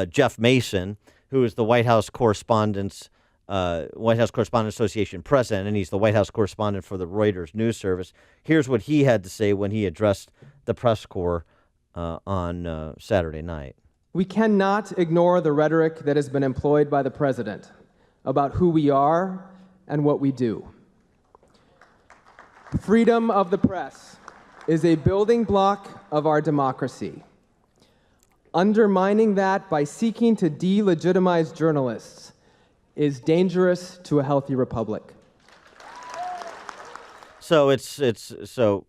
Jeff Mason, who is the White House Correspondent Association president, and he's the White House correspondent for the Reuters news service. Here's what he had to say when he addressed the press corps on Saturday night. We cannot ignore the rhetoric that has been employed by the president about who we are and what we do. Freedom of the press is a building block of our democracy. Undermining that by seeking to delegitimize journalists is dangerous to a healthy republic. So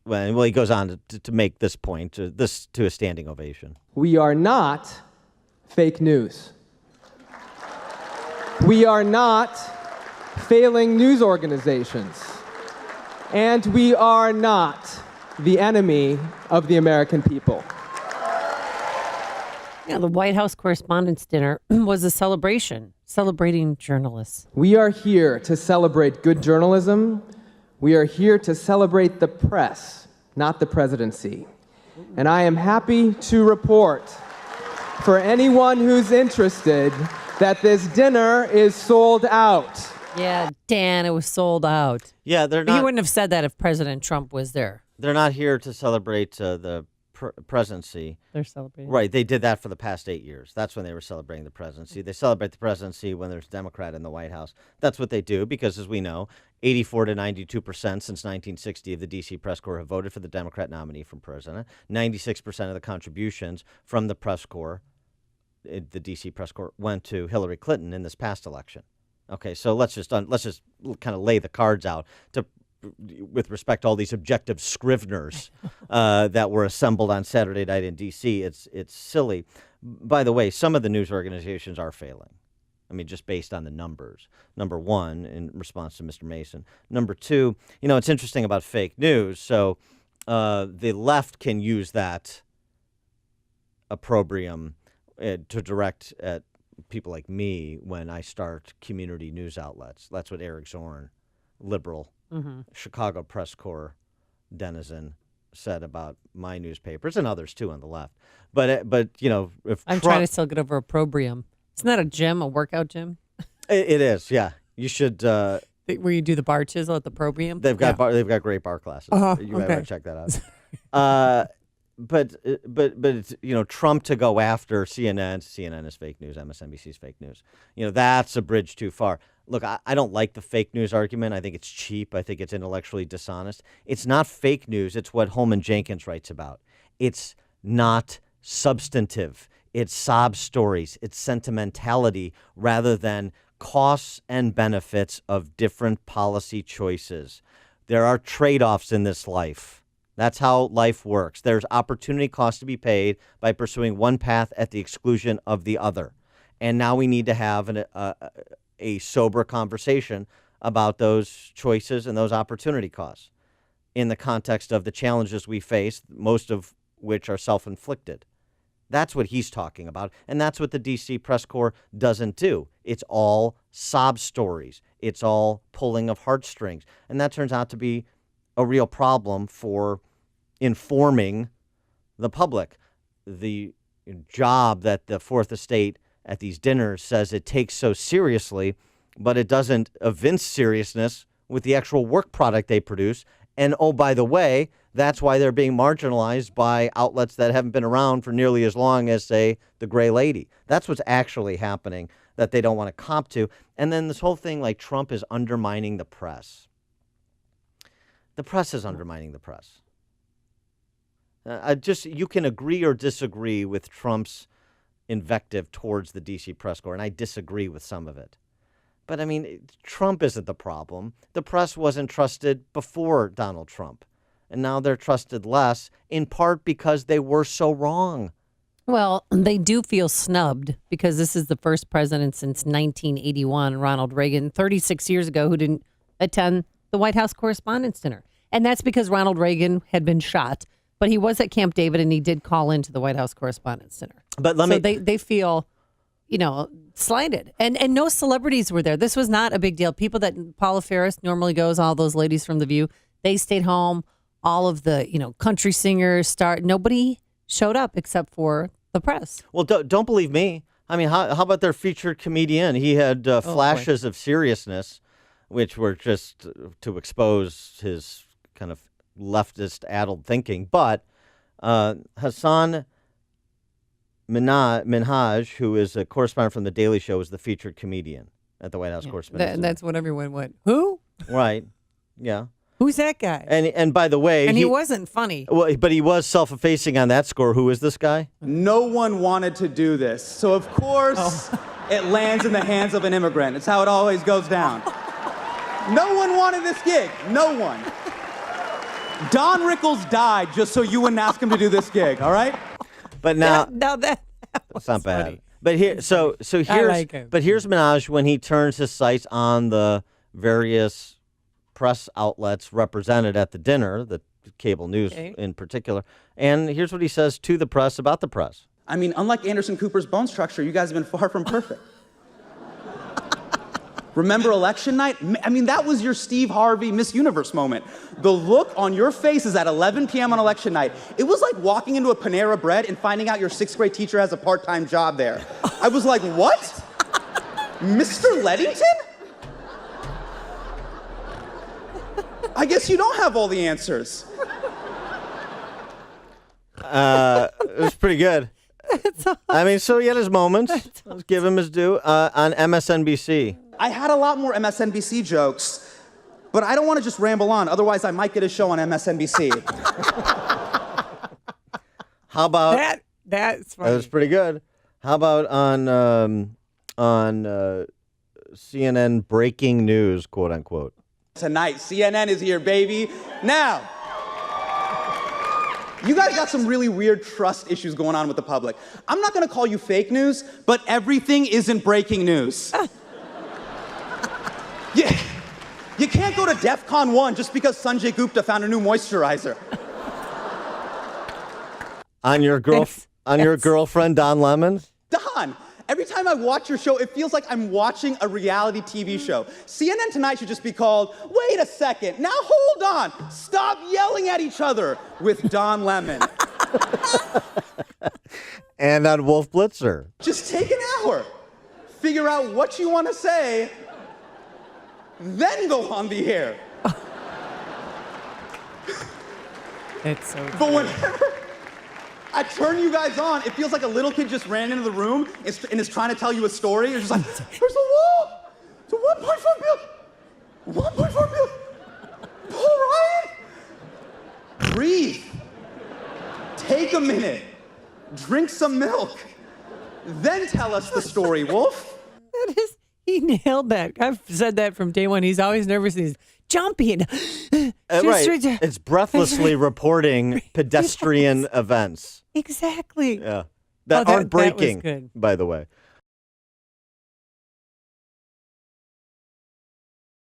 well, he goes on to make this point, to a standing ovation. We are not fake news. We are not failing news organizations. And we are not the enemy of the American people. Yeah, the White House Correspondents' Dinner was a celebration, celebrating journalists. We are here to celebrate good journalism. We are here to celebrate the press, not the presidency. And I am happy to report, for anyone who's interested, that this dinner is sold out. Yeah, Dan, it was sold out. Yeah, they're not. He wouldn't have said that if President Trump was there. They're not here to celebrate the presidency. They're celebrating. Right, they did that for the past 8 years. That's when they were celebrating the presidency. They celebrate the presidency when there's a Democrat in the White House. That's what they do because, as we know, 84 to 92% since 1960 of the D.C. press corps have voted for the Democrat nominee for president. 96% of the contributions from the press corps, the D.C. press corps, went to Hillary Clinton in this past election. Okay, so let's just kind of lay the cards out with respect to all these objective scriveners that were assembled on Saturday night in D.C. It's silly. By the way, some of the news organizations are failing. I mean, just based on the numbers. Number one, in response to Mr. Mason. Number two, it's interesting about fake news. So the left can use that opprobrium to direct at people like me when I start community news outlets. That's what Eric Zorn, liberal, Chicago press corps denizen, said about my newspapers and others too on the left. But if I'm trying to still get over opprobrium. Isn't that a gym, a workout gym? It is, yeah. You should. Where you do the bar chisel at the probrium. They've got great bar classes. You might want to check that out. But it's, Trump to go after CNN is fake news, MSNBC is fake news. That's a bridge too far. Look, I don't like the fake news argument. I think it's cheap. I think it's intellectually dishonest. It's not fake news. It's what Holman Jenkins writes about. It's not substantive. It's sob stories. It's sentimentality rather than costs and benefits of different policy choices. There are trade-offs in this life. That's how life works. There's opportunity cost to be paid by pursuing one path at the exclusion of the other. And now we need to have a sober conversation about those choices and those opportunity costs in the context of the challenges we face, most of which are self-inflicted. That's what he's talking about, and that's what the D.C. press corps doesn't do. It's all sob stories. It's all pulling of heartstrings, and that turns out to be a real problem for informing the public. The job that the Fourth Estate at these dinners says it takes so seriously, but it doesn't evince seriousness with the actual work product they produce. And, oh, by the way, that's why they're being marginalized by outlets that haven't been around for nearly as long as, say, the Gray Lady. That's what's actually happening that they don't want to comp to. And then this whole thing like Trump is undermining the press. The press is undermining the press. You can agree or disagree with Trump's invective towards the D.C. press corps, and I disagree with some of it. But, I mean, Trump isn't the problem. The press wasn't trusted before Donald Trump, and now they're trusted less, in part because they were so wrong. Well, they do feel snubbed because this is the first president since 1981, Ronald Reagan, 36 years ago, who didn't attend the White House Correspondents' Dinner. And that's because Ronald Reagan had been shot, but he was at Camp David and he did call into the White House Correspondents' Dinner. But they feel, slighted. And no celebrities were there. This was not a big deal. People that Paula Ferris normally goes, all those ladies from The View, they stayed home. All of the, country singers, nobody showed up except for the press. Well, don't believe me. I mean, how about their featured comedian? He had flashes of seriousness, which were just to expose his kind of leftist addled thinking. But Hassan Minhaj, who is a correspondent from The Daily Show, is the featured comedian at the White House Correspondents. And that's what everyone went, who? Right. Yeah. Who's that guy? And by the way, he wasn't funny. Well, but he was self-effacing on that score. Who is this guy? No one wanted to do this, so of course it lands in the hands of an immigrant. It's how it always goes down. No one wanted this gig. No one. Don Rickles died just so you wouldn't ask him to do this gig. All right. But now that's not bad. funny. But here, so here's here's Minaj when he turns his sights on the various press outlets represented at the dinner, the cable news in particular. And here's what he says to the press about the press. I mean, unlike Anderson Cooper's bone structure, you guys have been far from perfect. Remember election night? I mean, that was your Steve Harvey Miss Universe moment. The look on your faces at 11 p.m. on election night, it was like walking into a Panera Bread and finding out your 6th grade teacher has a part-time job there. I was like, what? Mr. Leddington? I guess you don't have all the answers. It was pretty good. I mean, so he had his moments. Let's give him his due. On MSNBC. I had a lot more MSNBC jokes, but I don't want to just ramble on. Otherwise, I might get a show on MSNBC. How about that's funny. that was pretty good. How about on CNN breaking news, quote unquote? Tonight, CNN is here, baby. Now, you guys got some really weird trust issues going on with the public. I'm not going to call you fake news, but everything isn't breaking news. Yeah, you can't go to DEFCON 1 just because Sanjay Gupta found a new moisturizer. On your girlfriend, Don Lemon? Don, every time I watch your show, it feels like I'm watching a reality TV show. CNN Tonight should just be called, wait a second, now hold on, stop yelling at each other with Don Lemon. And on Wolf Blitzer. Just take an hour, figure out what you want to say, then go on the air. It's so But good. whenever I turn you guys on, it feels like a little kid just ran into the room and is trying to tell you a story. It's just like, there's a wall. It's a 1.4 billion. 1.4 billion. Paul Ryan. Breathe. Take a minute. Drink some milk. Then tell us the story, Wolf. He nailed that. I've said that from day one. He's always nervous. He's jumpy and Right. It's breathlessly reporting pedestrian events. Exactly. Yeah. That aren't breaking, was good. by the way.